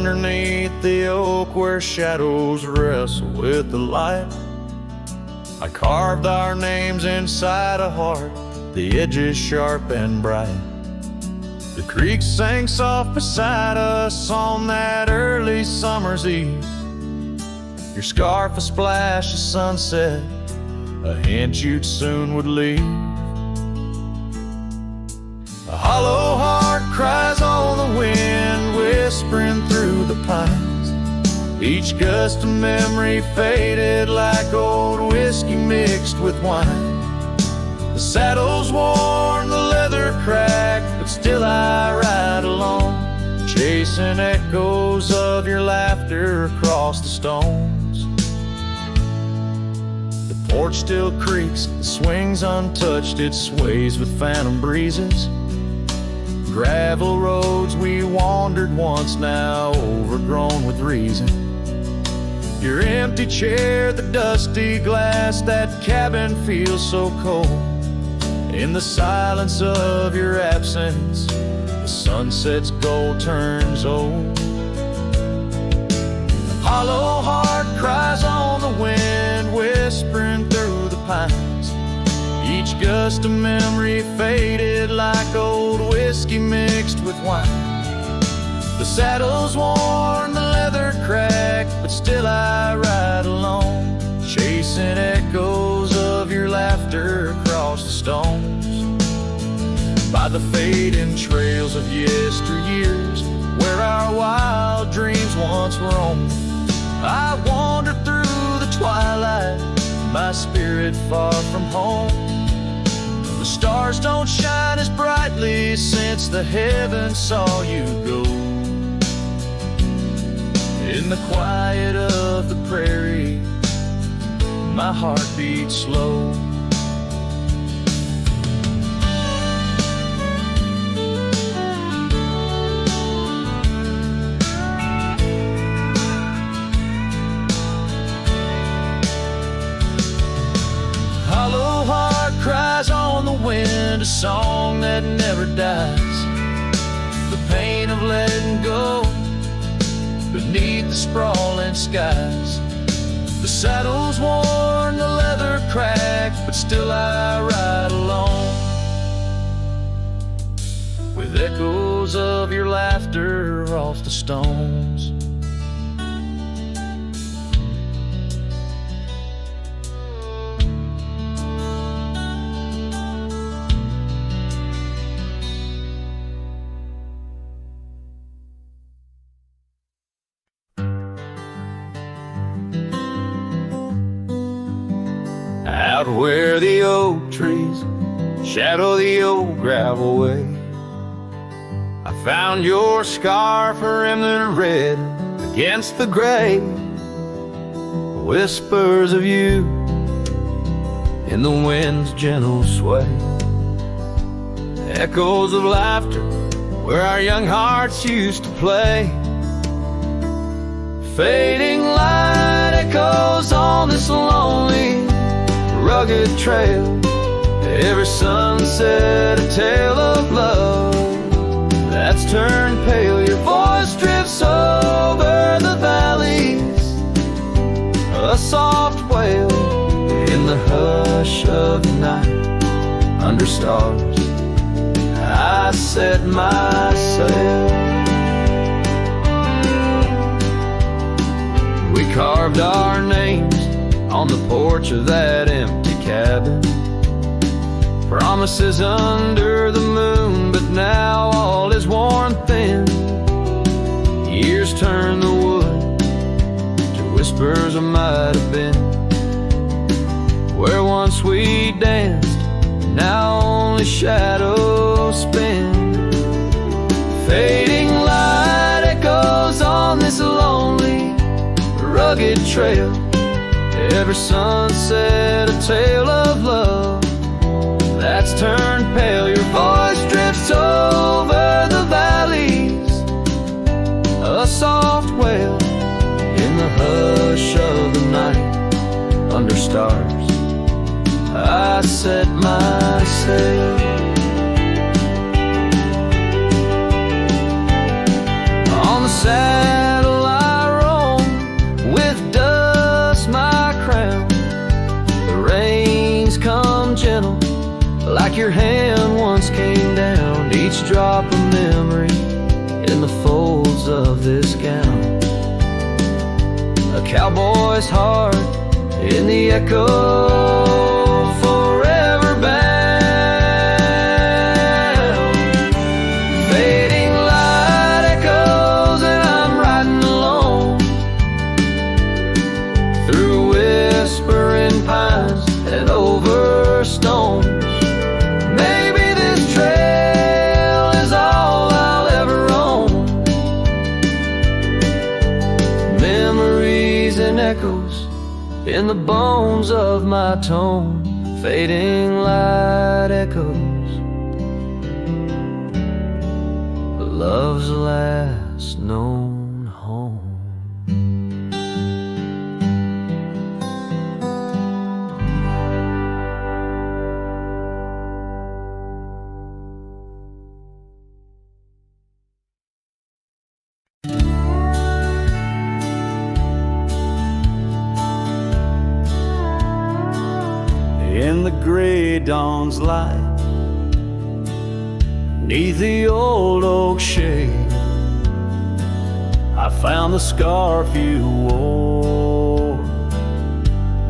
underneath the oak where shadows wrestle with the light. I carved our names inside a heart, the edges sharp and bright. The creek sang soft beside us on that early summer's eve. Your scarf a splash of sunset, a hint you'd soon would leave. A hollow heart cries on the wind, whispering through the pines. Each gust of memory faded like old whiskey mixed with wine. The saddle's worn, the leather cracked, but still I ride along, chasing echoes of your laughter across the stones. The porch still creaks, the swing's untouched, it sways with phantom breezes. Gravel roads we wandered once, now overgrown with reason. Your empty chair, the dusty glass, that cabin feels so cold. In the silence of your absence, the sunset's gold turns old. A hollow heart cries on the wind, whispering through the pines. Each gust of memory faded like old whiskey mixed with wine. The saddle's worn, the leather cracked, but still I ride alone, chasing echoes of your laughter across the stones. By the fading trails of yesteryears, where our wild dreams once roamed, I wander through the twilight, my spirit far from home. The stars don't shine as brightly since the heavens saw you go. In the quiet of the prairie, my heart beats slow. Hollow heart cries on the wind, a song that never dies. The pain of letting go beneath the sprawling skies. The saddle's worn, the leather cracked, but still I ride alone, with echoes of your laughter off the stones. Out where the oak trees shadow the old gravel way, I found your scarf rimmed in red against the gray. Whispers of you in the wind's gentle sway, echoes of laughter where our young hearts used to play. Fading light echoes on this lonely rugged trail. Every sunset a tale of love that's turned pale. Your voice drifts over the valleys, a soft wail in the hush of the night. Under stars I set my sail. We carved our names on the porch of that empty cabin, promises under the moon, but now all is worn thin. Years turn the wood to whispers of might have been. Where once we danced, now only shadows spin. Fading light echoes on this lonely rugged trail. Every sunset a tale of love that's turned pale. Your voice drifts over the valleys, a soft wail in the hush of the night. Under stars I set my sail. On the sand this gown. A cowboy's heart in the echo, forever bound. Fading light echoes and I'm riding alone through whispering pines and over stones. Maybe this trail is all I'll ever own. Memories and echoes in the bones of my tone. Fading light echoes, love's last known home. In the gray dawn's light, 'neath the old oak shade, I found the scarf you wore,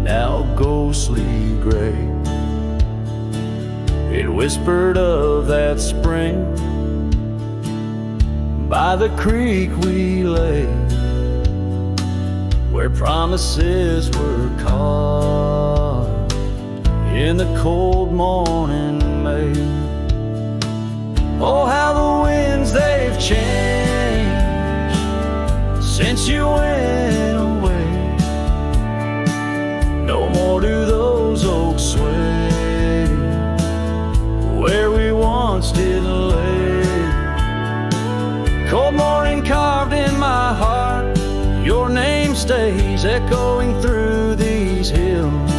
now ghostly gray. It whispered of that spring by the creek we lay, where promises were caught in the cold morning May. Oh, how the winds they've changed since you went away. No more do those oaks sway where we once did lay. Cold morning carved in my heart, your name stays echoing through these hills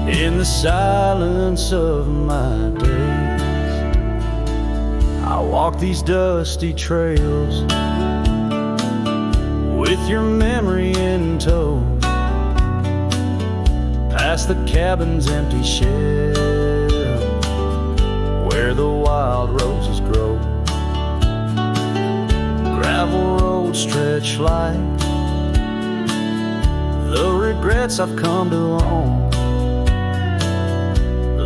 in the silence of my days. I walk these dusty trails with your memory in tow, past the cabin's empty shell where the wild roses grow. Gravel roads stretch like the regrets I've come to own,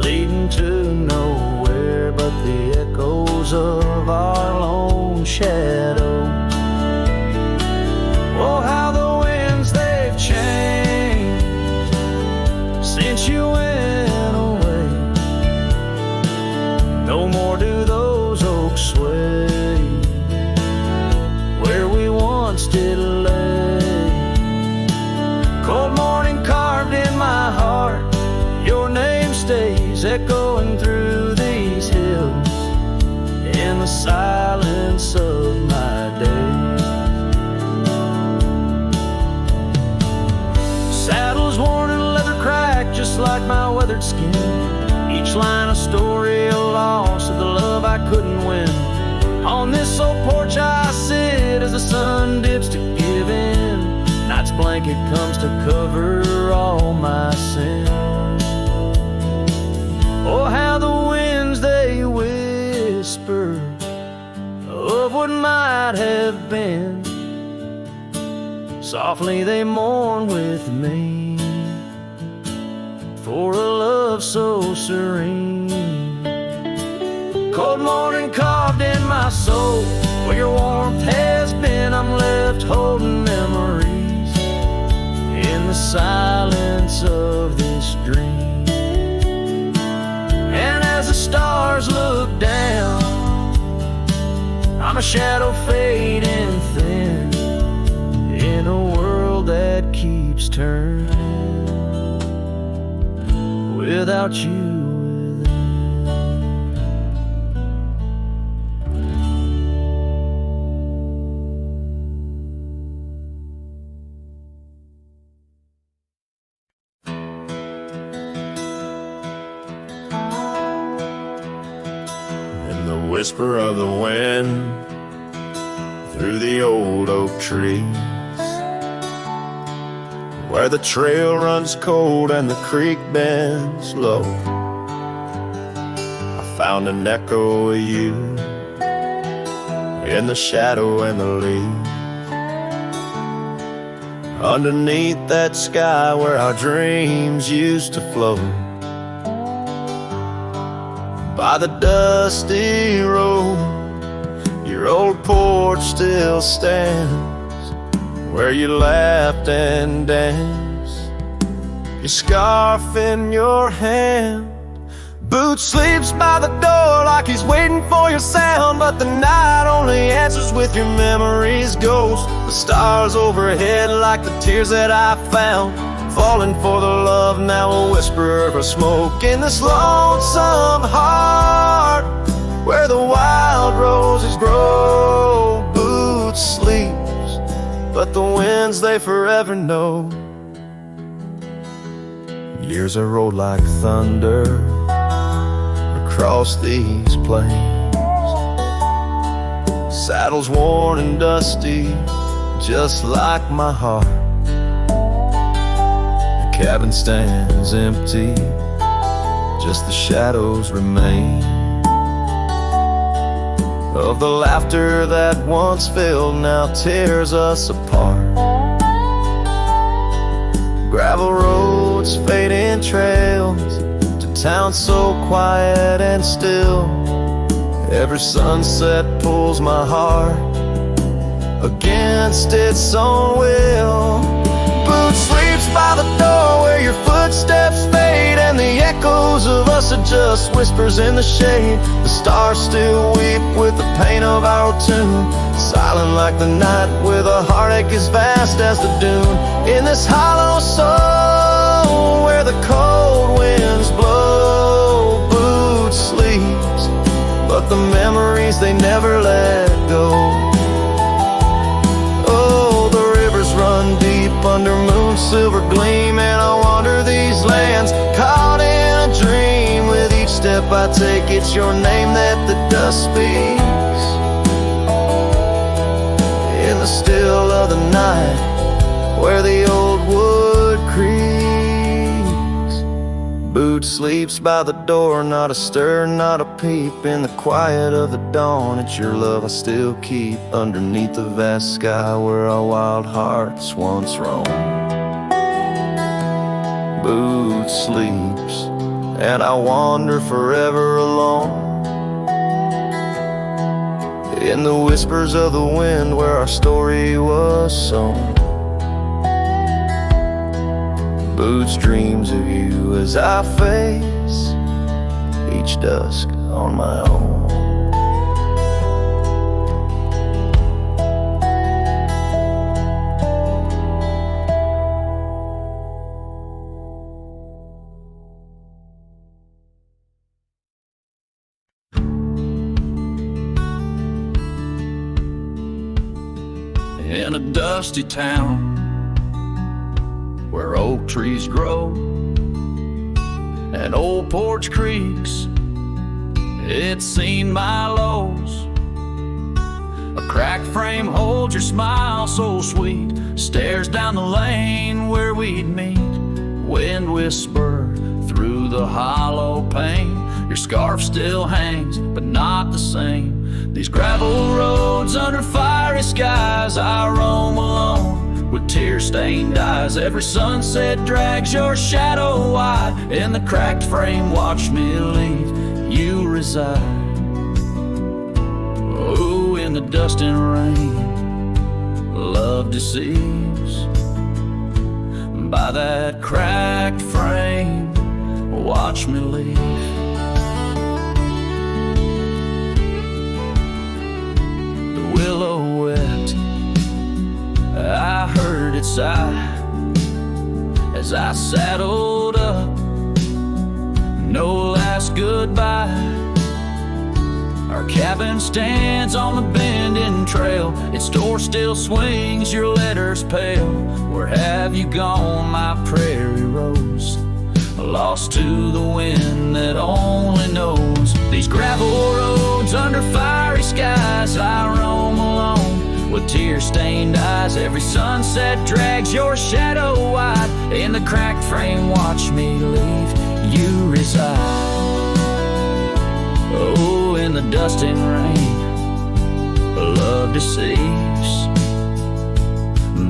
leading to nowhere but the echoes of our lone shadow. Oh, how the winds they've changed since you went away. No more do those oaks sway where we once did lay. Cold morning carved in my heart, your name stays echoing through these hills in the silence of my days. Saddles worn and leather cracked just like my weathered skin, each line a story, a loss of the love I couldn't win. On this old porch I sit as the sun dips to give in. Night's blanket comes to cover all my sins. Oh, how the winds they whisper of what might have been. Softly they mourn with me for a love so serene. Cold morning carved in my soul, where your warmth has been. I'm left holding memories in the silence of this dream. And as the stars look down, I'm a shadow fading thin in a world that keeps turning without you within. Whisper of the wind through the old oak trees, where the trail runs cold and the creek bends low. I found an echo of you in the shadow and the leaves, underneath that sky where our dreams used to float. By the dusty road, your old porch still stands, where you laughed and danced, your scarf in your hand. Boots sleeps by the door like he's waiting for your sound, but the night only answers with your memory's ghost. The stars overhead like the tears that I found, falling for the love, now a whisper of smoke in this lonesome heart where the wild roses grow. Boots sleeps, but the winds they forever know. Years are rolled like thunder across these plains, saddles worn and dusty just like my heart. The cabin stands empty, just the shadows remain of the laughter that once filled, now tears us apart. Gravel roads, fading trails, town so quiet and still. Every sunset pulls my heart against its own will. Boots sleeps by the door where your footsteps fade, and the echoes of us are just whispers in the shade. The stars still weep with the pain of our tune, silent like the night with a heartache as vast as the dune. In this hollow soul where the cold winds blow, Boots sleeps, but the memories they never let go. Oh, the rivers run deep under moon's silver gleam, and I wander these lands caught in a dream. With each step I take, it's your name that the dust speaks. In the still of the night where the old wood creaks, Boots sleeps by the door, not a stir, not a peep. In the quiet of the dawn, it's your love I still keep, underneath the vast sky where our wild hearts once roamed. Boots sleeps, and I wander forever alone, in the whispers of the wind where our story was sown. Boots dreams of you as I face each dusk on my own. In a dusty town where oak trees grow and old porch creaks, it's seen my lows. A cracked frame holds your smile so sweet, stares down the lane where we'd meet. Wind whisper through the hollow pane, your scarf still hangs but not the same. These gravel roads under fiery skies, I roam alone with tear-stained eyes. Every sunset drags your shadow wide, in the cracked frame watch me leave, you reside. Oh, in the dust and rain, love deceives. By that cracked frame, watch me leave. The willow wept, I heard it sigh as I saddled up. No last goodbye. Our cabin stands on the bending trail, its door still swings, your letters pale. Where have you gone, my prairie rose? Lost to the wind that only knows. These gravel roads under fiery skies, I roam alone with tear-stained eyes. Every sunset drags your shadow wide, in the cracked frame watch me leave, you reside. Oh, in the dust and rain, love deceives.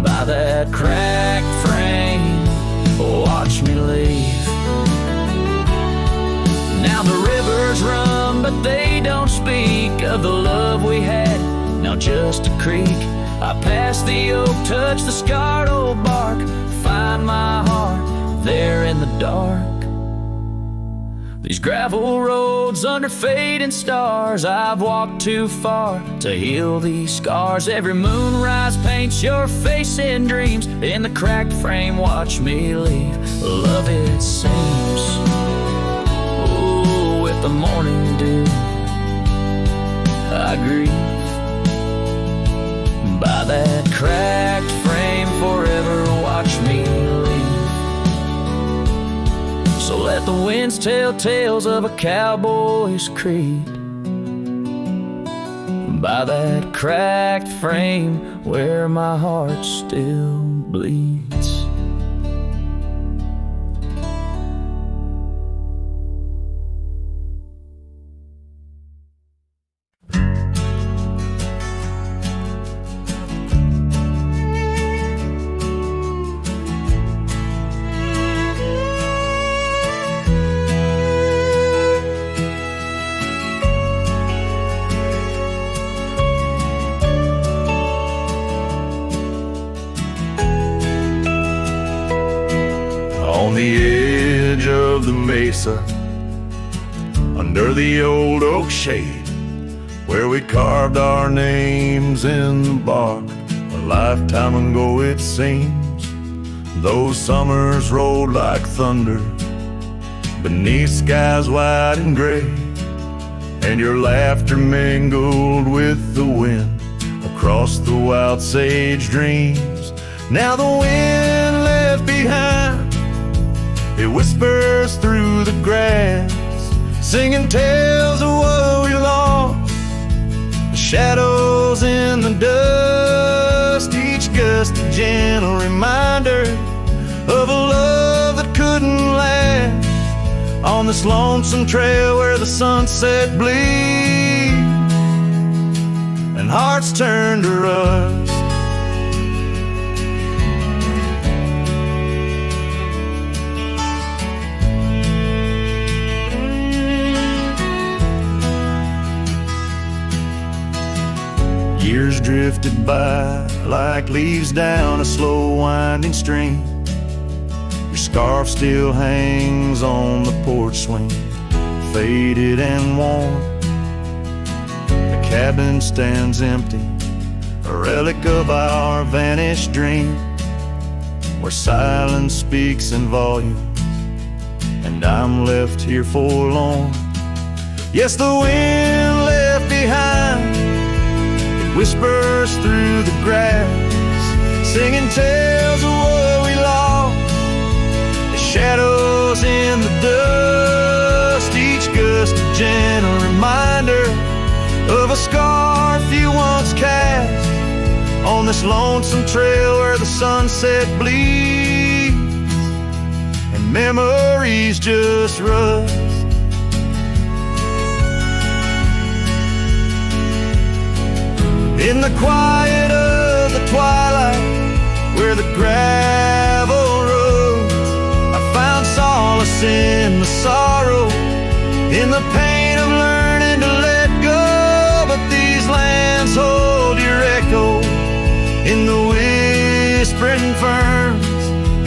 by that cracked frame, watch me leave. Now the rivers run, but they don't speak of the love we had, now just a creek. I pass the oak, touch the scarred old bark, find my heart there in the dark. These gravel roads under fading stars, I've walked too far to heal these scars. Every moonrise paints your face in dreams, in the cracked frame watch me leave. Love it seems, oh, with the morning dew I grieve by that cracked frame, forever watch me leave. So let the winds tell tales of a cowboy's creed by that cracked frame where my heart still bleeds. On the edge of the mesa, under the old oak shade, where we carved our names in the bark, a lifetime ago it seems. Those summers rolled like thunder beneath skies white and gray, and your laughter mingled with the wind across the wild sage dreams. Now the wind left behind, it whispers through the grass, singing tales of what we lost, the shadows in the dust, each gust a gentle reminder of a love that couldn't last, on this lonesome trail where the sunset bleeds and hearts turn to rust. Years drifted by like leaves down a slow winding stream. Your scarf still hangs on the porch swing, faded and worn. The cabin stands empty, a relic of our vanished dream, where silence speaks in volumes, and I'm left here forlorn. Yes, the wind left behind, whispers through the grass, singing tales of what we lost, the shadows in the dust, each gust a gentle reminder of a scarf you once cast, on this lonesome trail where the sunset bleeds and memories just rust. In the quiet of the twilight, where the gravel roads, I found solace in the sorrow, in the pain of learning to let go. But these lands hold your echo in the whispering ferns,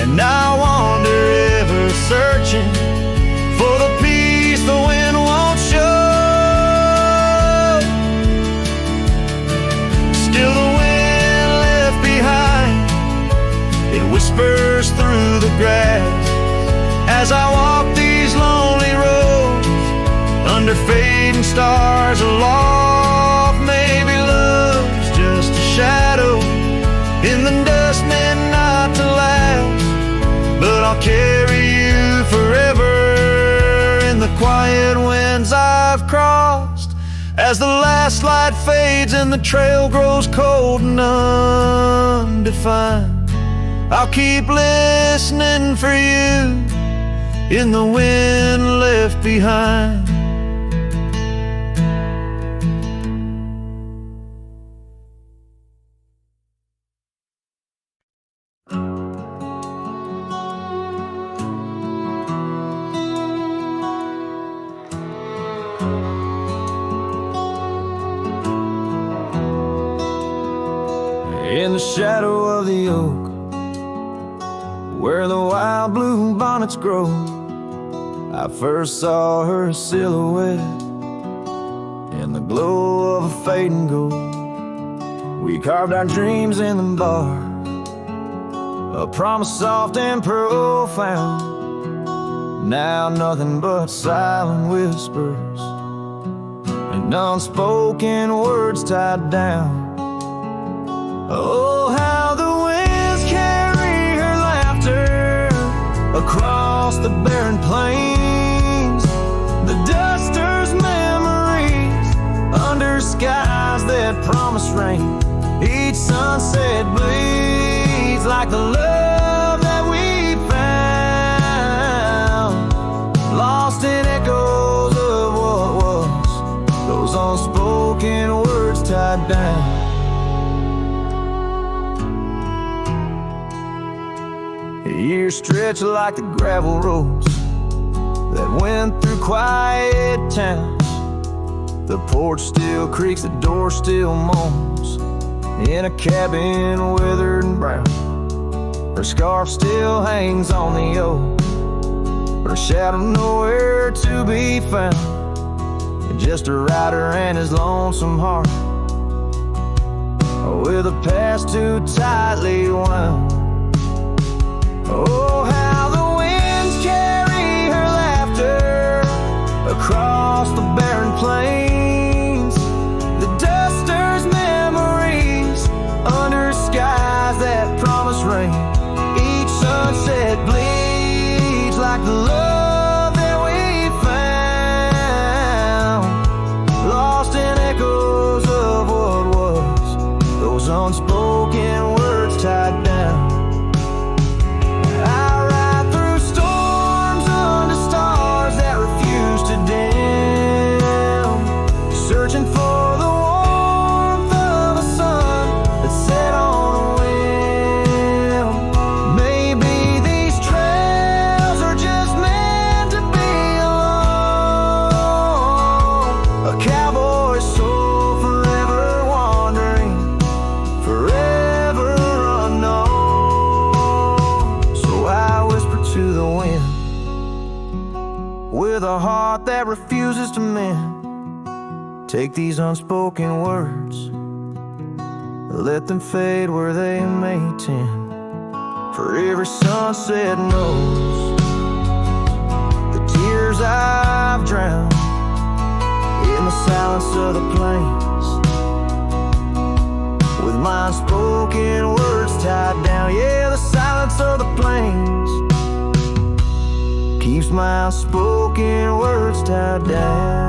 and I wander ever searching for the peace the wind won't show. Still the wind left behind, it whispers through the grass as I walk these lonely roads under fading stars aloft. Maybe love's just a shadow in the dust meant not to last, but I'll carry you forever in the quiet winds I've crossed. As the last light fades and the trail grows cold and undefined, I'll keep listening for you in the wind left behind. shadow of the oak, where the wild blue bonnets grow, I first saw her silhouette in the glow of a fading gold. We carved our dreams in the bar, a promise soft and profound. Now nothing but silent whispers and unspoken words tied down. Oh, how the winds carry her laughter across the barren plains, the duster's memories under skies that promise rain. Each sunset bleeds like the love that we found, lost in echoes of what was, those unspoken words tied down. Years stretch like the gravel roads that went through quiet towns. The porch still creaks, the door still moans, in a cabin withered and brown. Her scarf still hangs on the oak, her shadow nowhere to be found. Just a rider and his lonesome heart, with a past too tightly wound. Oh, how the winds carry her laughter across the barren plains, the duster's memories under skies that promise rain. Each sunset bleeds like the love that we found, lost in echoes of what was, those unspoken words tied down. With a heart that refuses to mend, take these unspoken words, let them fade where they may tend. For every sunset knows the tears I've drowned in the silence of the plains, with my unspoken words tied down. Yeah, the silence of the plains keeps my unspoken words tied down.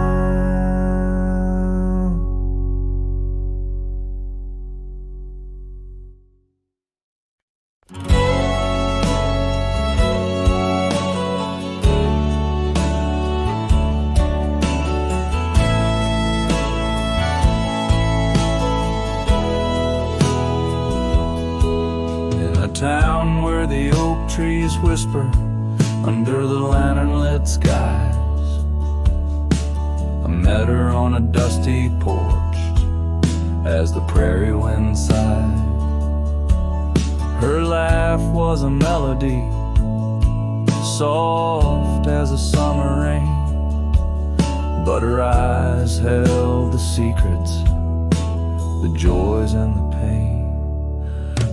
In a town where the oak trees whisper under the lantern-lit skies, I met her on a dusty porch as the prairie wind sighed. Her laugh was a melody, soft as a summer rain, but her eyes held the secrets, the joys and the pain.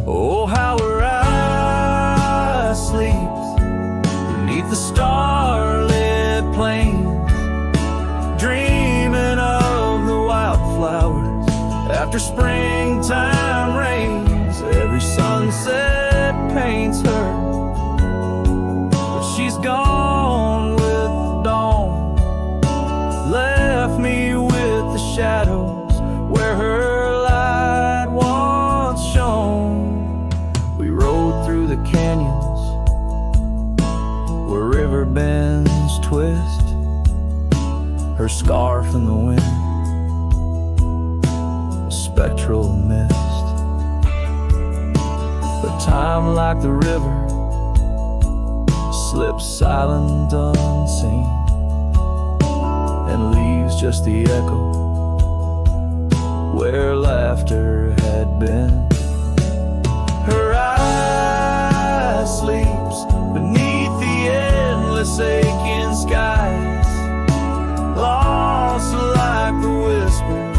Oh, how her eyes sleep beneath the starlit plains, dreaming of the wildflowers after springtime rains. Every sunset paints her, but she's gone with the dawn, left me with the shadows where her light once shone. We rode through the canyons where river bends twist, her scarf in the wind, a spectral mist. But time, like the river, slips silent unseen, and leaves just the echo where laughter had been. Her eye sleeps beneath the endless aching skies, lost like the whispers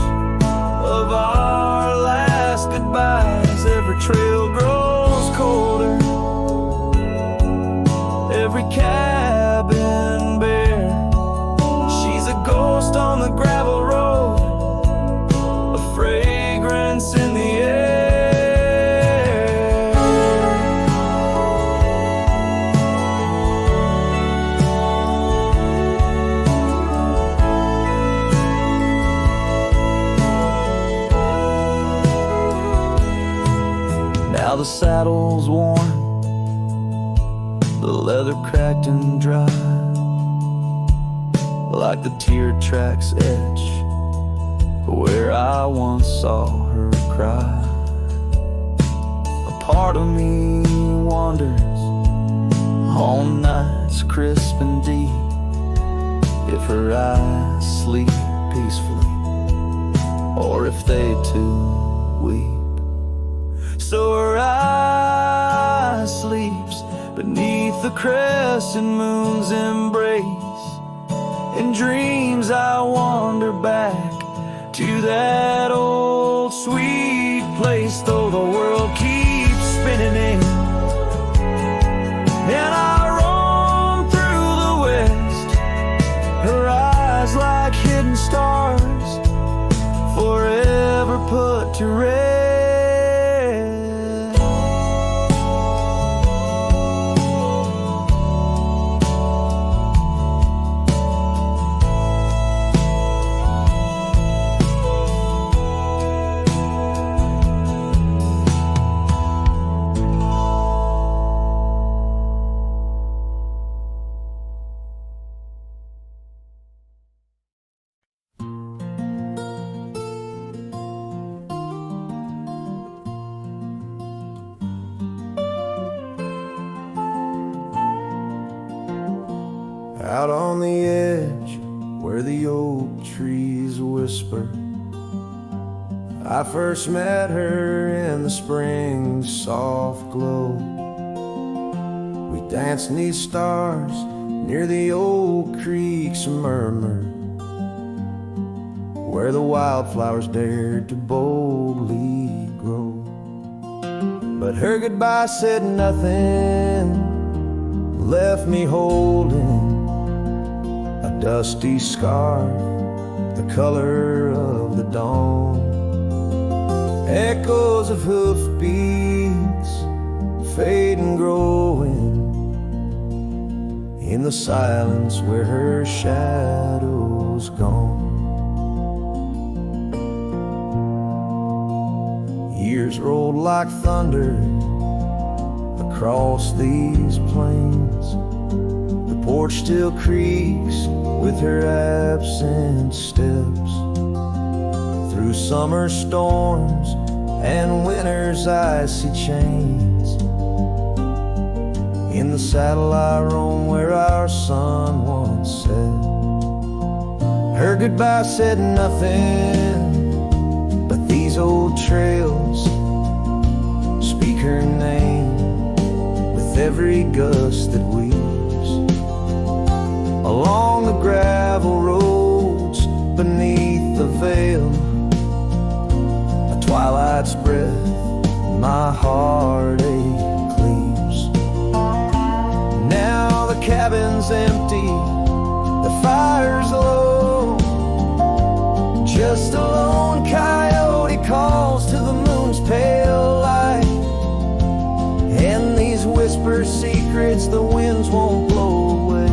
of our last goodbyes. Every trail grows colder, every cabin bare. She's a ghost on the gravel road, a fragrance in the air. Now the saddle's worn, the leather cracked and dry, like the tear tracks etch where I once saw her cry. A part of me wonders on nights crisp and deep if her eyes sleep peacefully or if they too weep. So her eye sleeps beneath the crescent moon's embrace. In dreams I wander back to that old sweet place, though the world keeps spinning in, and I roam through the west. Her eyes like hidden stars, forever put to rest. Out on the edge where the oak trees whisper, I first met her in the spring's soft glow. We danced 'neath stars near the old creek's murmur, where the wildflowers dared to boldly grow. But her goodbye said nothing, left me holding a dusty scarf, the color of the dawn. Echoes of hoofbeats fade and growing in the silence where her shadow's gone. Years rolled like thunder across these plains. The porch still creaks with her absent steps, through summer storms and winter's icy chains. In the saddle I roam where our sun once set. Her goodbye said nothing, but these old trails speak her name with every gust that weaves along the gravel roads beneath the veil. A twilight's breath my heartache cleaves. Now the cabin's empty, the fire's low, just a lone coyote calls to the moon's pale light, and these whisper secrets the winds won't blow away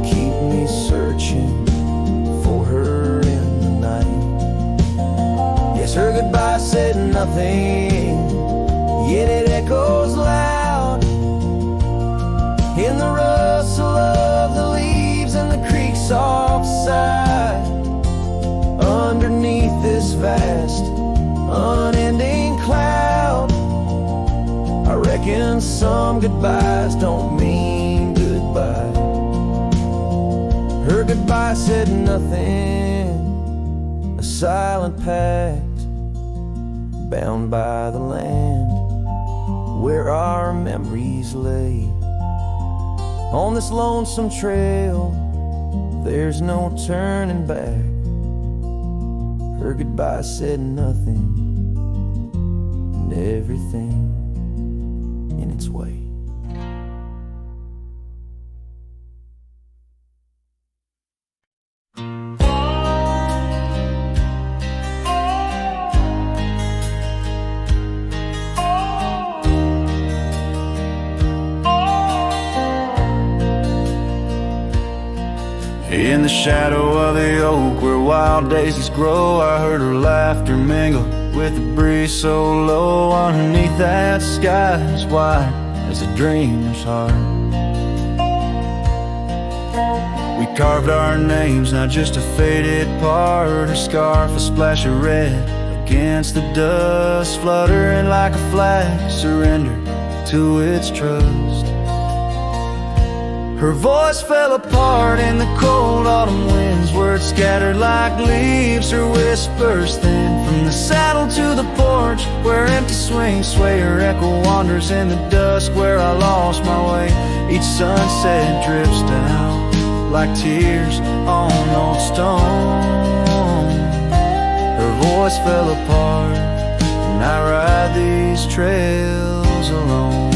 keep me searching for her in the night. Yes, her goodbye said nothing, yet it echoes loud in the rustle of the leaves and the creek's soft sigh. Underneath this vast, unending cloud, I reckon some goodbyes don't mean goodbye. Her goodbye said nothing, a silent pact bound by the land where our memories lay. On this lonesome trail, there's no turning back. Her goodbye said nothing, and everything in its way. In the shadow of the oak where wild daisies grow, I heard her laughter mingle with the breeze so low. Underneath that sky as wide as a dreamer's heart, we carved our names, not just a faded part. Her scarf a splash of red against the dust, fluttering like a flag surrendered to its trust. Her voice fell apart in the cold autumn winds, words scattered like leaves. Her whispers thin from the saddle to the porch, where empty swings sway. Her echo wanders in the dusk where I lost my way. Each sunset drips down like tears on old stone. Her voice fell apart, and I ride these trails alone.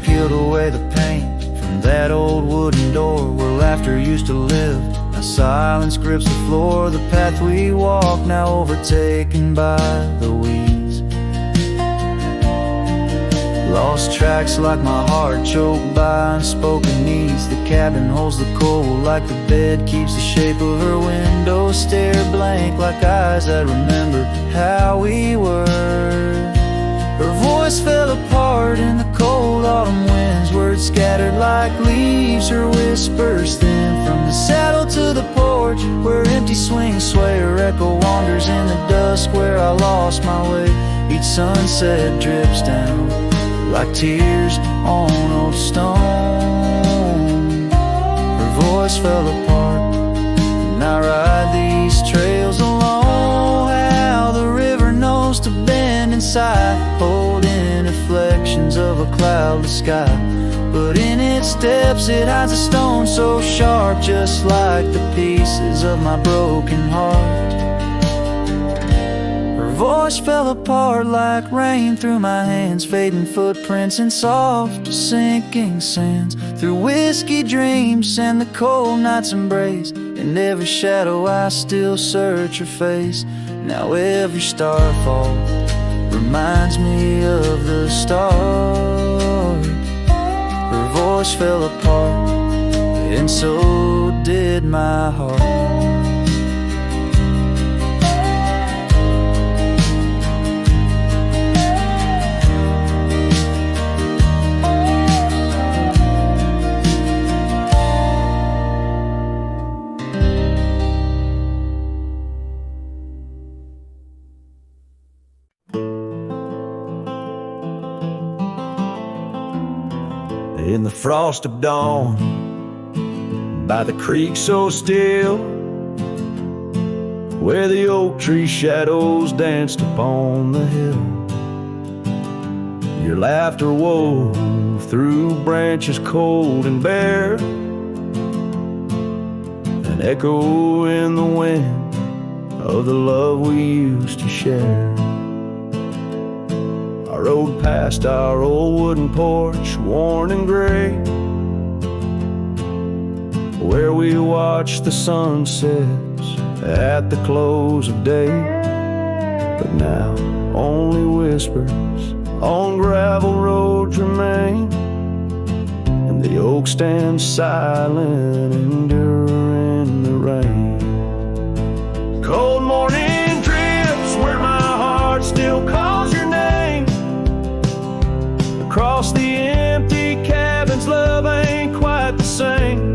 Peeled away the paint from that old wooden door where laughter used to live. Now silence grips the floor, the path we walk now overtaken by the weeds. Lost tracks like my heart choked by unspoken needs. The cabin holds the cold like the bed keeps the shape of her window. Stare blank like eyes that remember how we were. Her voice fell apart in the cold autumn winds, words scattered like leaves. Her whispers thin from the saddle to the porch, where empty swings sway. Her echo wanders in the dusk where I lost my way. Each sunset drips down like tears on old stone. Her voice fell apart, and I ride these trails alone. How the river knows to bend inside, holding reflections of a cloudless sky. But in its depths it hides a stone so sharp, just like the pieces of my broken heart. Her voice fell apart like rain through my hands, fading footprints in soft sinking sands. Through whiskey dreams and the cold night's embrace, in every shadow I still search her face. Now every starfall reminds me of the start. Her voice fell apart, and so did my heart. In the frost of dawn, by the creek so still, where the oak tree shadows danced upon the hill, your laughter wove through branches cold and bare, an echo in the wind of the love we used to share. I rode past our old wooden porch, worn and gray, where we watched the sunsets at the close of day. But now only whispers on gravel roads remain, and the oak stands silent, enduring the rain. Cold morning drifts where my heart still calls your name. Across the empty cabins, love ain't quite the same.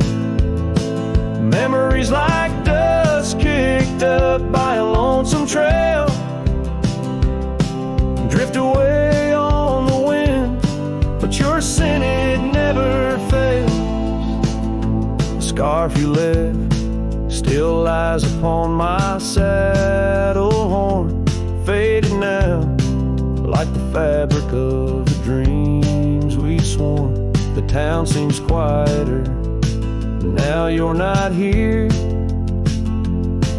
Memories like dust kicked up by a lonesome trail drift away on the wind. scarf you left still lies upon my saddle horn, faded now like the fabric of the dreams we sworn. The town seems quieter now you're not here.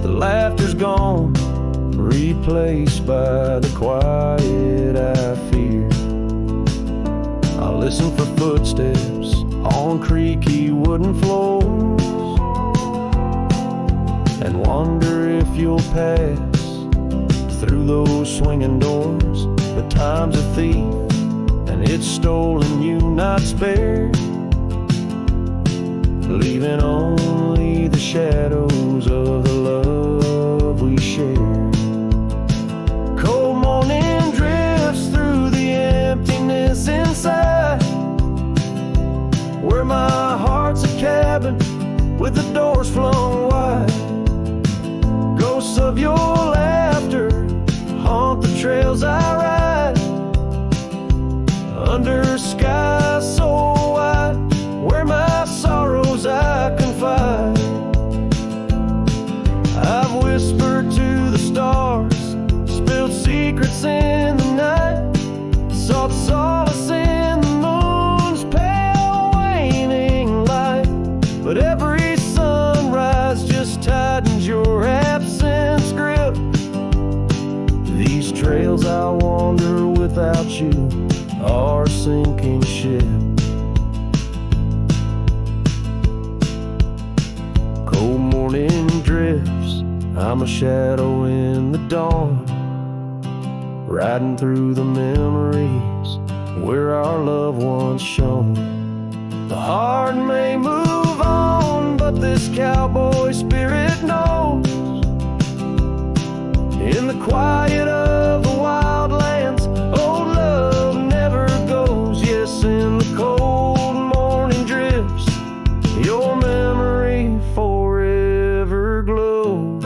The laughter's gone, replaced by the quiet I fear. I listen for footsteps on creaky wooden floors and wonder if you'll pass through those swinging doors. But time's a thief and it's stolen you, not spared, leaving only the shadows of the love we shared. Cold morning drifts through the emptiness inside, where my heart's a cabin with the doors flung wide. Ghosts of your laughter haunt the trails I ride, under skies so wide, where my sorrows I confide. I've whispered to the stars, spilled secrets in the night, sought solace in the moon's pale waning light. But every sunrise just tightens your absence grip. These trails I wander without you are a sinking ship. Cold morning drifts, I'm a shadow in the dawn, riding through the memories where our loved ones shone. The heart may move on, but this cowboy spirit knows, in the quiet of the wildlands, old love never goes. Yes, in the cold morning drifts, your memory forever glows.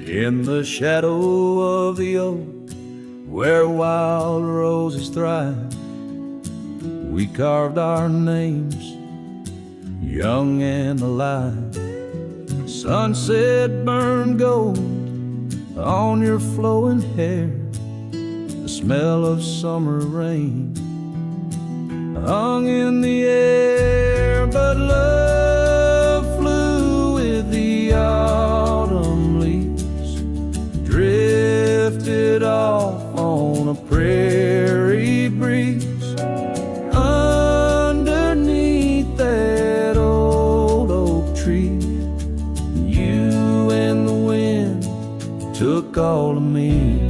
In the shadow of the oak, where wild roses thrive, we carved our names, young and alive. Sunset burned gold on your flowing hair, the smell of summer rain hung in the air. But love flew with the autumn leaves, drifted off on a prairie breeze. Underneath that old oak tree, you and the wind took all of me.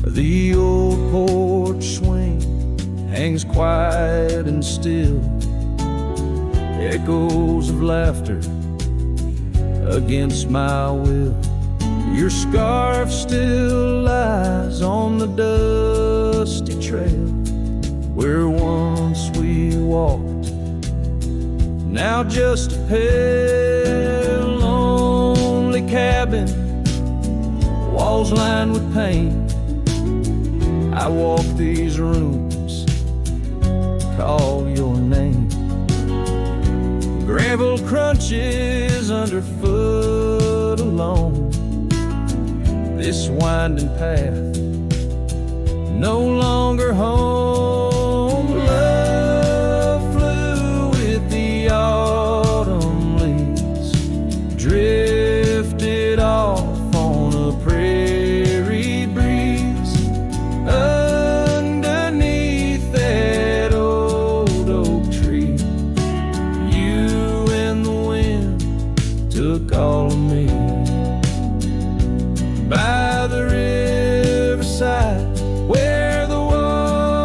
The old porch swing hangs quiet and still, echoes of laughter against my will. Your scarf still lies on the dusty trail where once we walked, now just a pale, lonely cabin, walls lined with paint. I walk these rooms, call your name. Gravel crunches underfoot alone, this winding path no longer home. Love flew with the autumn leaves, drifted off on a prairie breeze. Underneath that old oak tree, you and the wind took all of me. By the riverside, where the water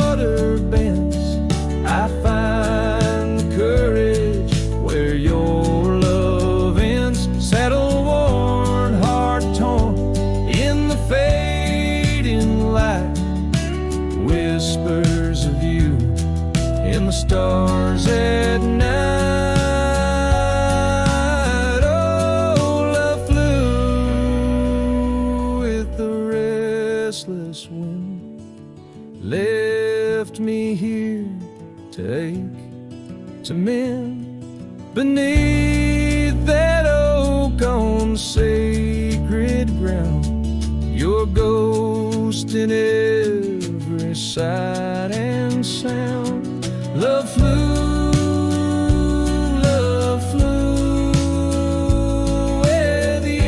left me here to ache, to mend beneath that oak on sacred ground. Your ghost in every sight and sound. Love flew with you.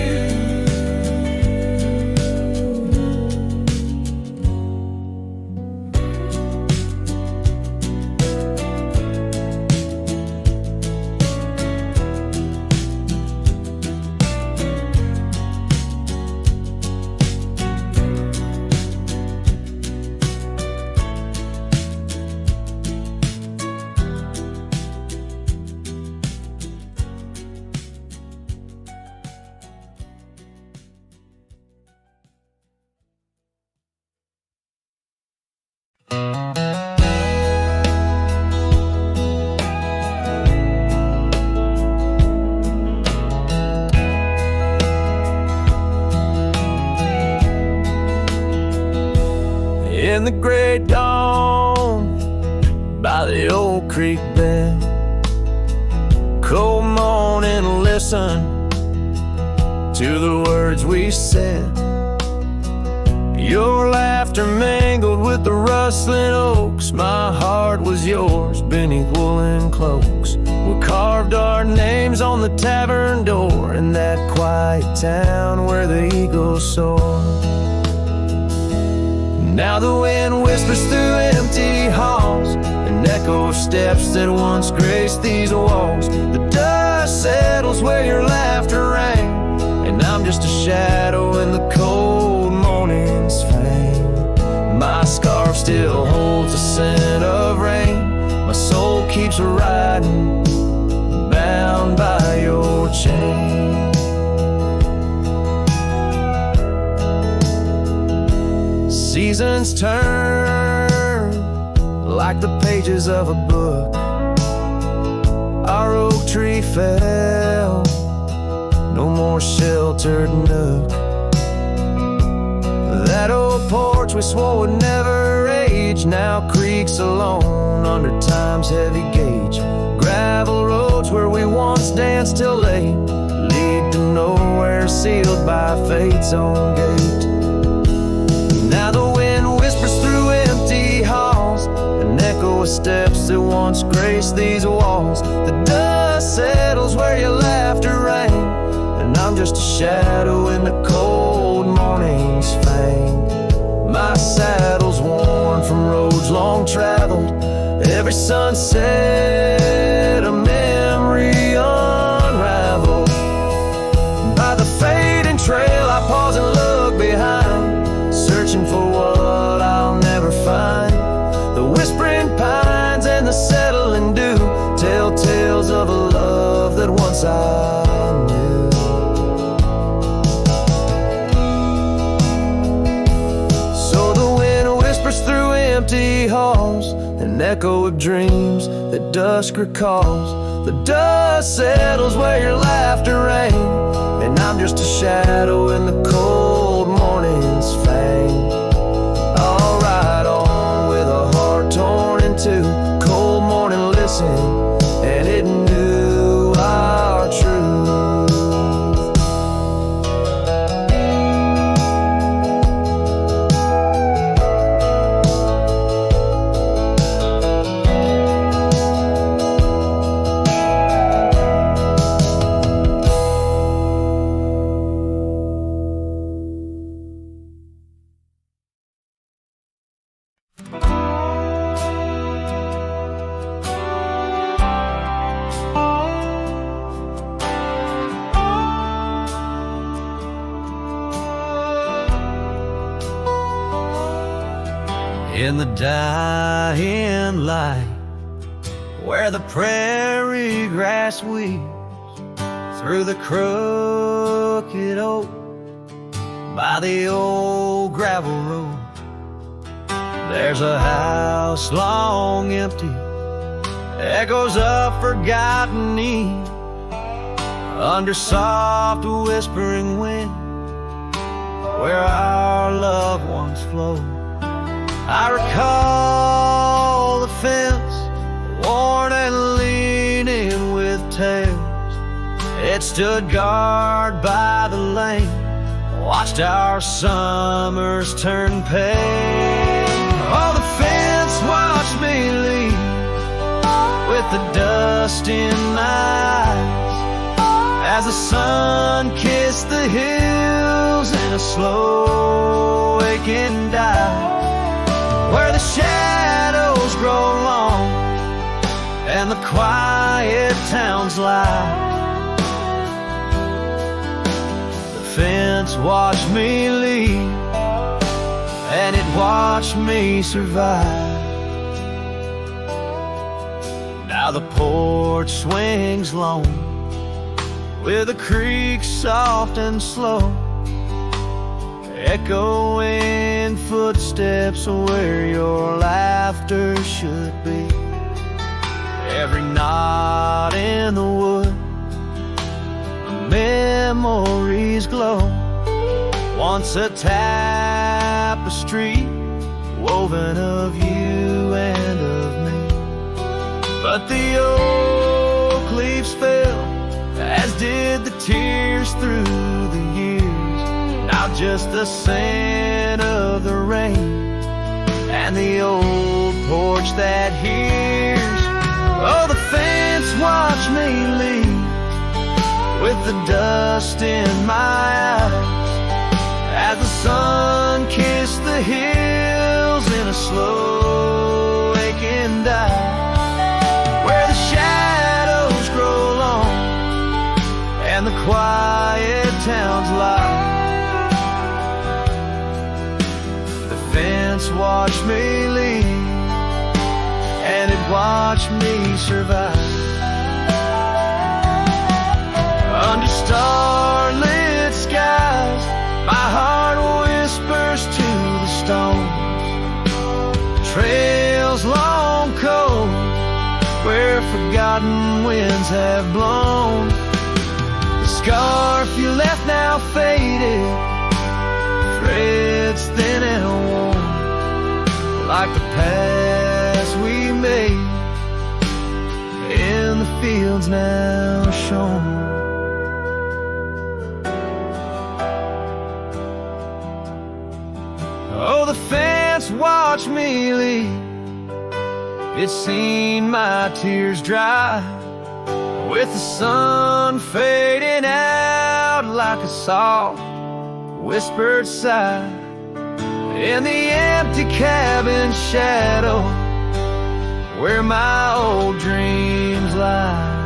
In the great dawn, by the old creek bed, cold morning, listen to the words we said. Your laughter mingled with the rustling oaks. My heart was yours beneath woolen cloaks. We carved our names on the tavern door in that quiet town where the eagles soar. Now the wind whispers through empty halls, an echo of steps that once graced these walls. The dust settles where your laughter rang, and I'm just a shadow in the cold morning's fang. My scarf still holds the scent of rain. My soul keeps riding, bound by your chain. Seasons turn like the pages of a book. Our oak tree fell, no more sheltered nook. That old porch we swore would never age now creaks alone under time's heavy gauge. Gravel roads where we once danced till late lead to nowhere, sealed by fate's own gate. Now the wind whispers through empty halls, an echo of steps that once graced these walls. The dust settles where your laughter rang, and I'm just a shadow in the cold morning's fang. My saddle's worn from roads long traveled, every sunset a memory unraveled. By the fading trail I pause and look behind, searching for what I'll never find. The whispering pines and the settling dew tell tales of a love that once I knew. So the wind whispers through empty halls, an echo of dreams that dusk recalls. The dust settles where your laughter rang, and I'm just a shadow in the cold morning's fang. I'll ride on with a heart torn in two. Cold morning listened, and it knew our truth. In the dying light, where the prairie grass weaves through the crooked oak, by the old gravel road, there's a house long empty, echoes of forgotten eve, under soft whispering wind, where our loved ones flow. I recall the fence, worn and leaning with tails. It stood guard by the lane, watched our summers turn pale. Oh, the fence watched me leave with the dust in my eyes as the sun kissed the hills in a slow waking dive, where the shadows grow long and the quiet towns lie. The fence watched me leave, and it watched me survive. Now the porch swings lone, with a creak soft and slow, echoing footsteps where your laughter should be. Every knot in the wood, memories glow, once a tapestry woven of you and of me. But the oak leaves fell, as did the tears through the years. Now just the scent of the rain and the old porch that hears. Oh, the fence watched me leave with the dust in my eyes as the sun kissed the hills in a slow waking dive, where the shadows grow long and the quiet towns lie. The fence watched me leave, and it watched me survive. Under starlit skies, my heart whispers to the stones, trails long cold where forgotten winds have blown. The scarf you left now faded, threads thin and worn, like the paths we made in the fields now shown. Oh, the fence watched me leave, it's seen my tears dry, with the sun fading out like a soft whispered sigh in the empty cabin shadow where my old dreams lie.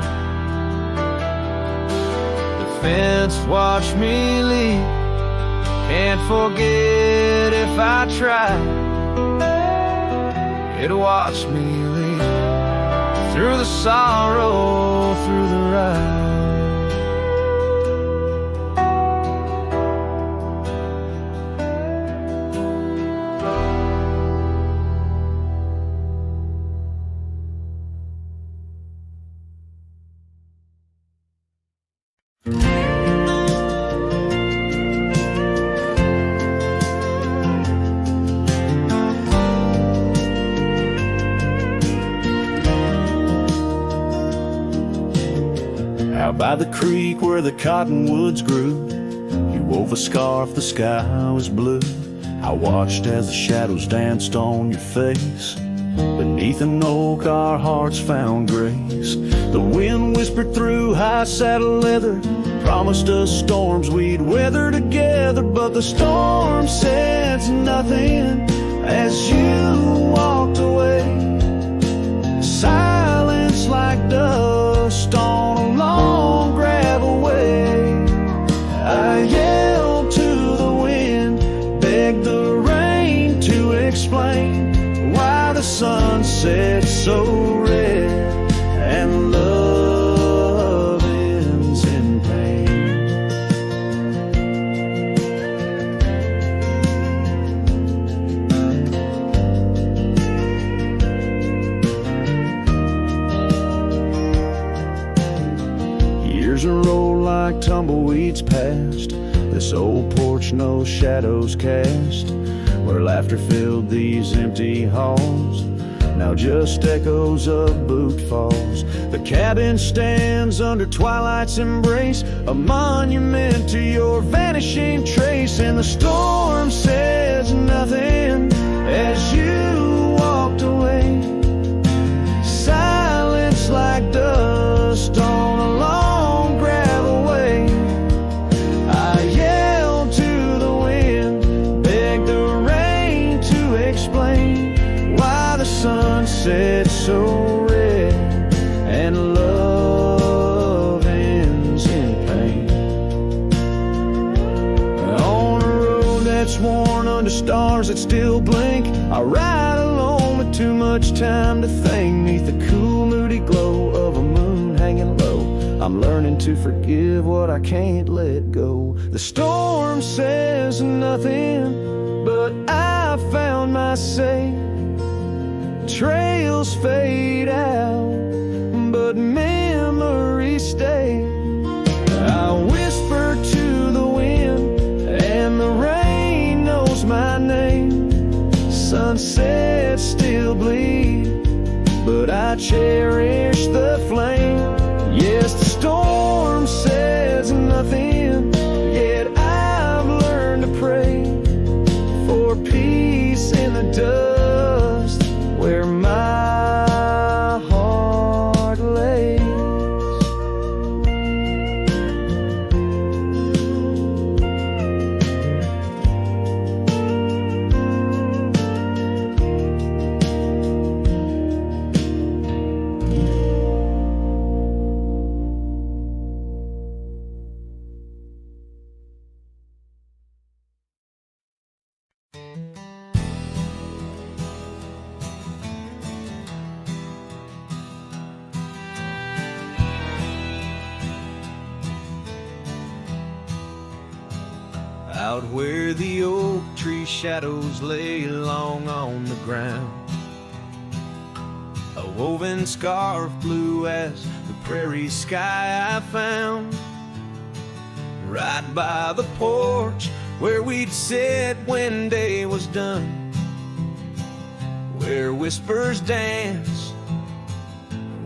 The fence watched me leave, can't forget if I try. It watched me leave through the sorrow, through the ride. Out by the creek where the cottonwoods grew, you wove a scarf, the sky was blue. I watched as the shadows danced on your face. Beneath an oak our hearts found grace. The wind whispered through high saddle leather, promised us storms we'd weather together. But the storm said nothing as you walked away. Silence like dust on a long gravel way. I yelled to the wind, begged the rain to explain why the sun set so red and love ends in pain. Years roll like tumbleweeds past, this old porch no shadows cast. where laughter filled these empty halls. Now just echoes of boot falls. The cabin stands under twilight's embrace, a monument to your vanishing trace. And the storm says nothing as you walked away. Silence like dust on a long gravel way. I yelled to the wind, begged the rain to explain why the sun set so red and love ends in pain. On a road that's worn under stars that still blink, I ride alone with too much time to think. Neath the cool moody glow of a moon hanging low, I'm learning to forgive what I can't let go. The storm says nothing, but I found my say. Trails fade out, but memories stay. I whisper to the wind, and the rain knows my name. Sunsets still bleed, but I cherish the flame. Yes, the storm says nothing, yet I've learned to pray for peace in the dust where my heart lays. Out where the oak tree shadows lay long on the ground, a woven scarf blue as the prairie sky I found. Right by the porch where we'd sit when day was done, where whispers dance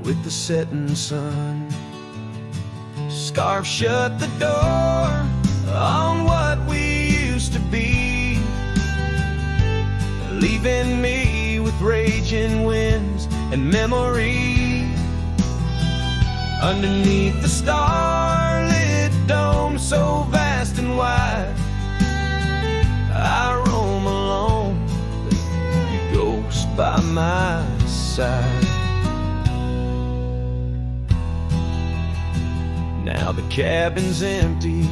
with the setting sun. Scarf shut the door on what we used to be, leaving me with raging winds and memory. Underneath the starlit dome so vast and wide, I roam alone, you ghost by my side. Now the cabin's empty,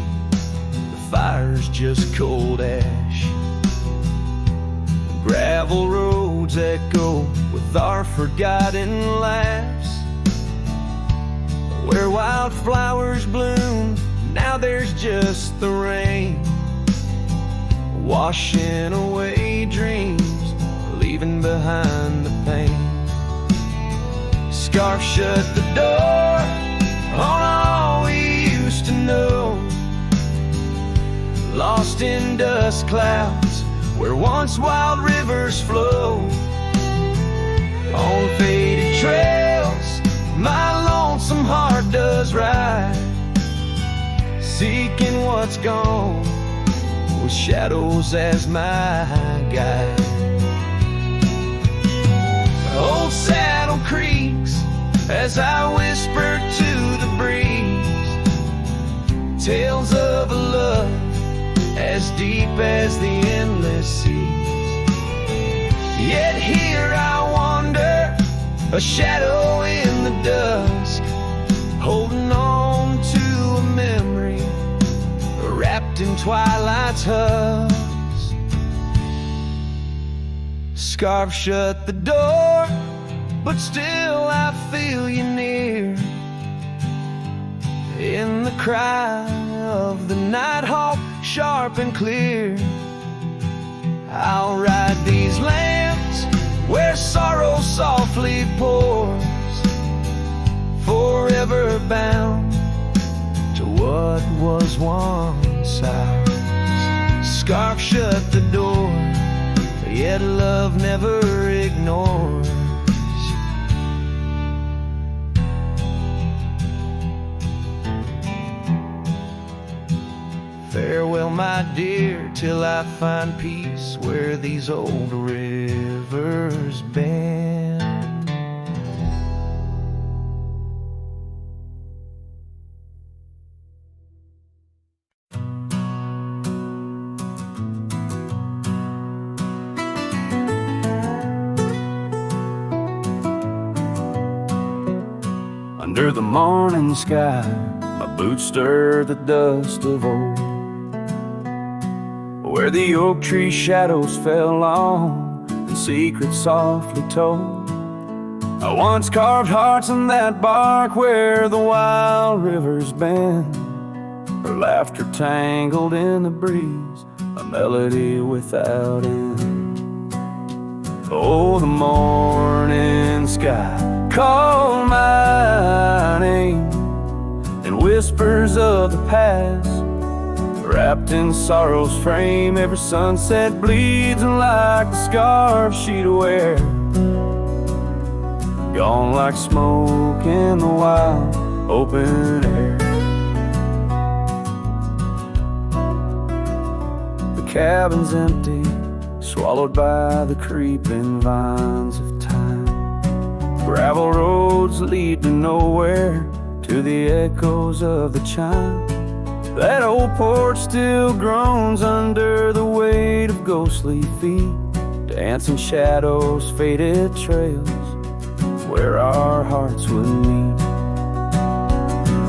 fire's just cold ash. Gravel roads echo with our forgotten laughs. Where wildflowers bloom, now there's just the rain, washing away dreams, leaving behind the pain. Scarf shut the door on all we used to know, lost in dust clouds where once wild rivers flow. On faded trails my lonesome heart does ride, seeking what's gone with shadows as my guide. Old saddle creaks as I whisper to the breeze, tales of a love as deep as the endless seas. Yet here I wander, a shadow in the dusk, holding on to a memory wrapped in twilight's husk. Scarf shut the door, but still I feel you near, in the cry of the nighthawk, sharp and clear. I'll ride these lands where sorrow softly pours, forever bound to what was once ours. Scarf shut the door yet love never ignores. Farewell, my dear, till I find peace where these old rivers bend. Under the morning sky, my boots stir the dust of old, where the oak tree shadows fell long and secrets softly told. I once carved hearts in that bark where the wild rivers bend, her laughter tangled in the breeze, a melody without end. Oh, the morning sky called my name in whispers of the past, wrapped in sorrow's frame. Every sunset bleeds like the scarf she'd wear, gone like smoke in the wild open air. The cabin's empty, swallowed by the creeping vines of time. Gravel roads lead to nowhere, to the echoes of the chime. That old porch still groans under the weight of ghostly feet, dancing shadows, faded trails where our hearts would meet.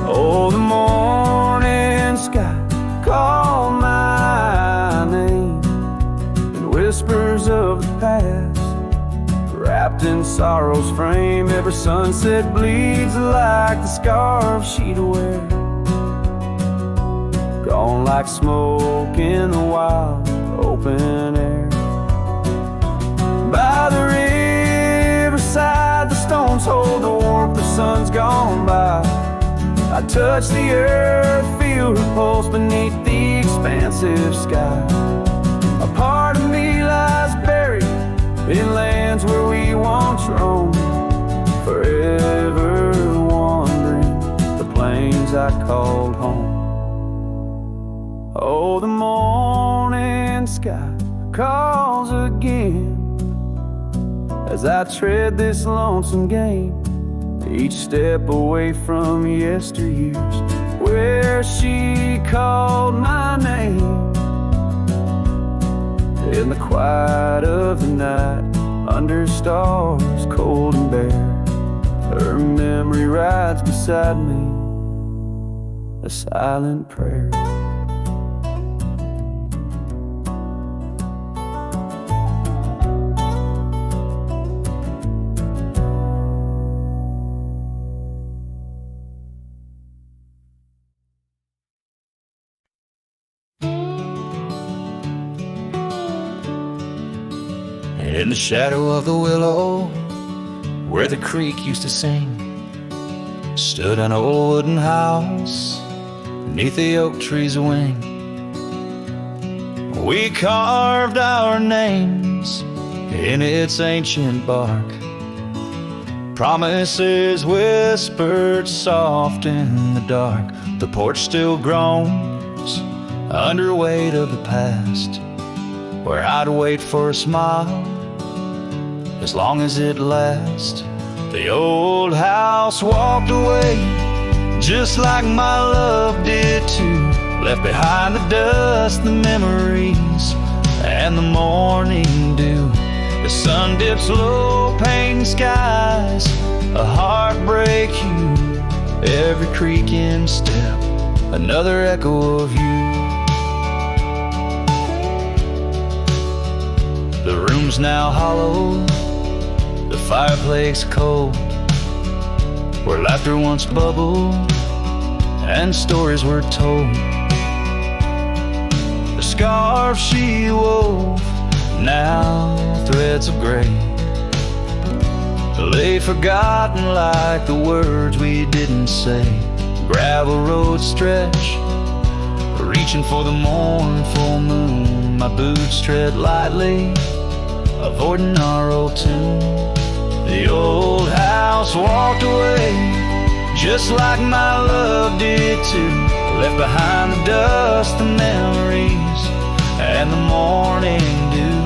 Oh, the morning sky called my name in whispers of the past, wrapped in sorrow's frame. Every sunset bleeds like the scarf she'd wear, gone like smoke in the wild open air. By the riverside, the stones hold the warmth, the sun's gone by. I touch the earth, feel her pulse beneath the expansive sky. A part of me lies buried in lands where we once roamed, forever wandering the plains I called home. Oh, the morning sky calls again as I tread this lonesome game, each step away from yesteryears where she called my name. In the quiet of the night, under stars cold and bare, her memory rides beside me, a silent prayer. In the shadow of the willow, where the creek used to sing, stood an old wooden house beneath the oak tree's wing. We carved our names in its ancient bark, promises whispered soft in the dark. The porch still groans under weight of the past, where I'd wait for a smile as long as it lasts. The old house walked away just like my love did too, left behind the dust, the memories, and the morning dew. The sun dips low, painting skies, a heartbreak hue, every creaking step, another echo of you. The room's now hollow, the fireplace cold, where laughter once bubbled and stories were told. The scarf she wove, now threads of gray, lay forgotten like the words we didn't say. Gravel roads stretch, reaching for the mournful moon. My boots tread lightly avoiding our old tune. The old house walked away, just like my love did too. Left behind the dust, the memories, and the morning dew.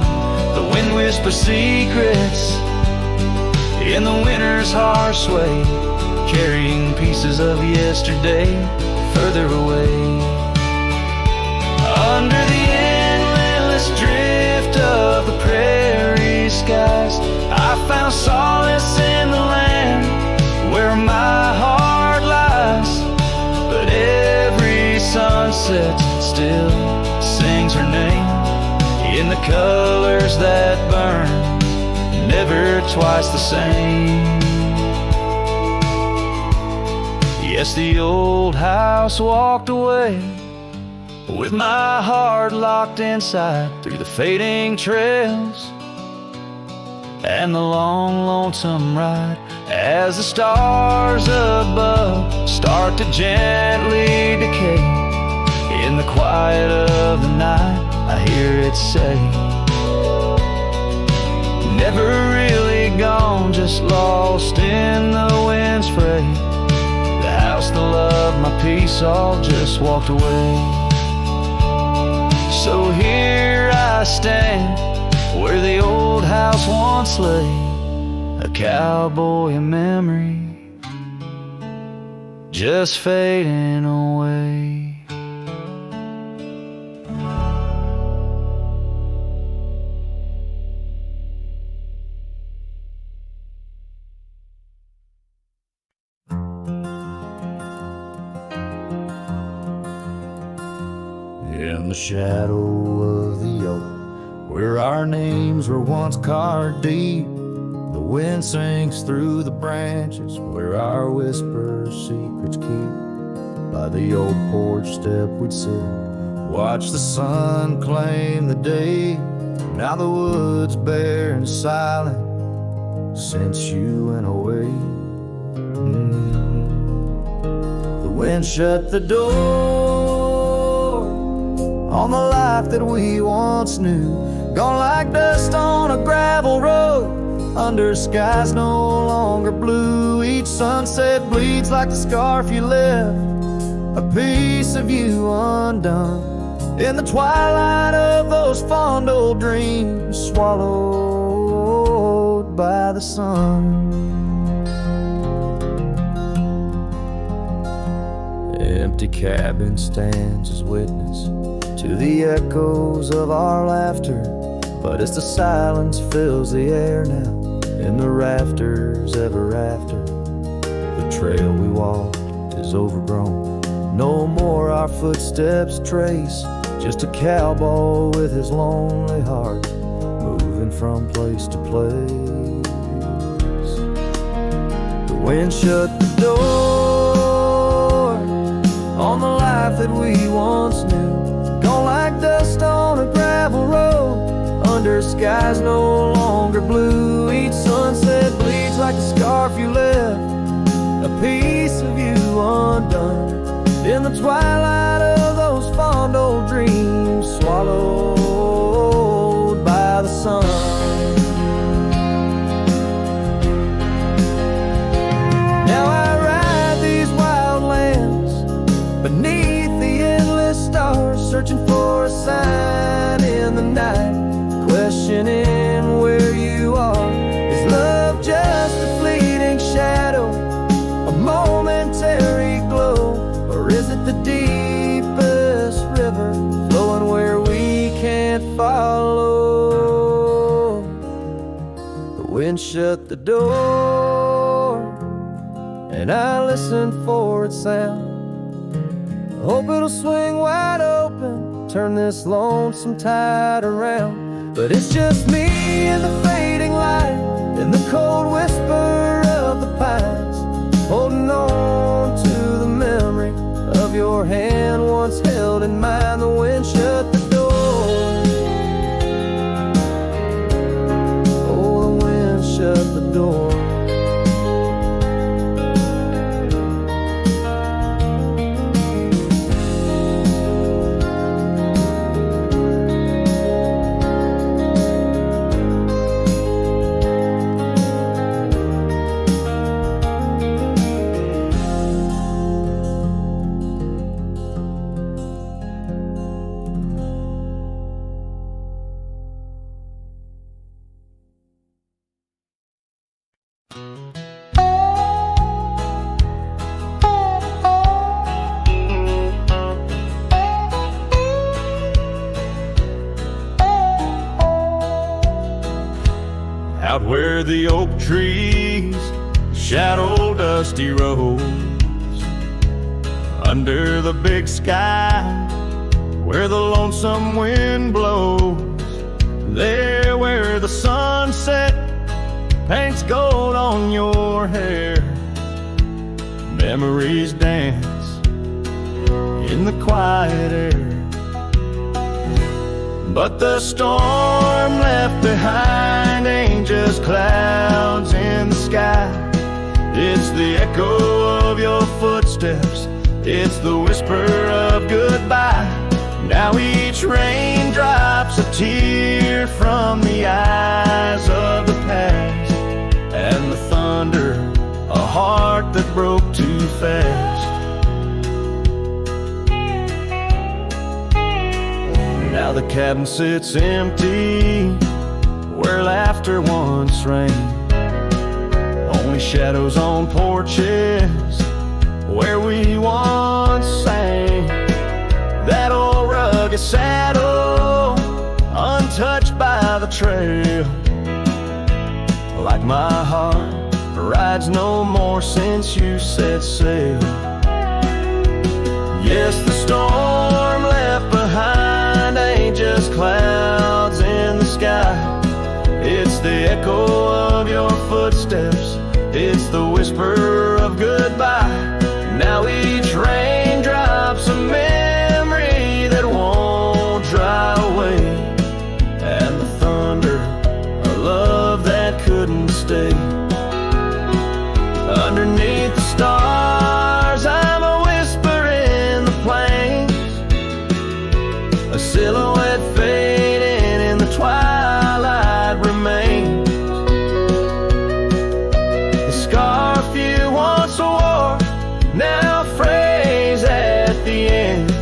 The wind whispers secrets in the winter's harsh sway, carrying pieces of yesterday further away. Under the endless drift of the prairie skies, I found solace in the land where my heart lies. But every sunset still sings her name in the colors that burn, never twice the same. Yes, the old house walked away with my heart locked inside, through the fading trails and the long, lonesome ride. As the stars above start to gently decay, in the quiet of the night I hear it say, never really gone, just lost in the wind's fray. The house, the love, my peace all just walked away. So here I stand, where the old house once lay, a cowboy in memory, just fading away. In the shadow of the oak, where our names were once carved deep, the wind sinks through the branches, where our whispers secrets keep. By the old porch step we'd sit, watch the sun claim the day. Now the wood's bare and silent since you went away. The wind shut the door on the life that we once knew, gone like dust on a gravel road, under skies no longer blue. Each sunset bleeds like the scarf you left, a piece of you undone, in the twilight of those fond old dreams, swallowed by the sun. Empty cabin stands as witness to the echoes of our laughter, but as the silence fills the air now, in the rafters ever after, the trail we walked is overgrown. No more our footsteps trace, just a cowboy with his lonely heart, moving from place to place. The wind shut the door on the life that we once knew, gone like dust on a gravel road, under skies no longer blue. Each sunset bleeds like the scarf you left, a piece of you undone, in the twilight of those fond old dreams, swallowed by the sun. Now I ride these wild lands beneath the endless stars, searching for a sign in the night, questioning where you are. Is love just a fleeting shadow, a momentary glow, or is it the deepest river flowing where we can't follow? The wind shut the door and I listen for its sound. Hope it'll swing wide open, turn this lonesome tide around. But it's just me and the fading light, and the cold whisper of the pines, holding on to the memory of your hand once held in mine. The wind shut the door. Oh, the wind shut the door. out where the oak trees shadow dusty roads, under the big sky where the lonesome wind blows, there where the sunset paints gold on your hair. Memories dance in the quiet air. But the storm left behind ain't just clouds in the sky. It's the echo of your footsteps, it's the whisper of goodbye. Now each raindrop's a tear from the eyes of the past, and the thunder, a heart that broke too fast. Now the cabin sits empty where laughter once rang, only shadows on porches where we once sang. That old rugged saddle, untouched by the trail, like my heart rides no more since you set sail. Yes, the storm left behind ain't just clouds in the sky. It's the echo of your footsteps, it's the whisper of goodbye. Now each raindrop's a memory that won't dry away, and the thunder, a love that couldn't stay. Underneath the stars, I'm a whisper in the plains, a silhouette fading in the twilight remains. The scarf you once wore now frays at the ends,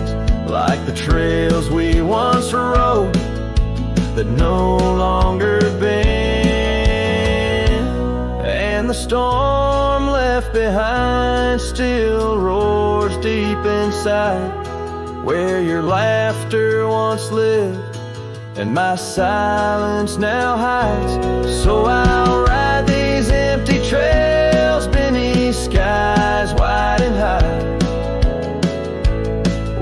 like the trails we once rode that no longer bend. And the storm left behind still roars deep inside, where your laughter once lived and my silence now hides. So I'll ride these empty trails beneath skies wide and high,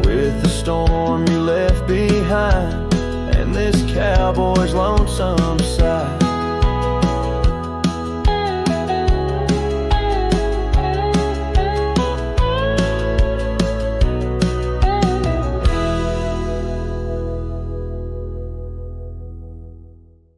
with the storm you left behind and this cowboy's lonesome side.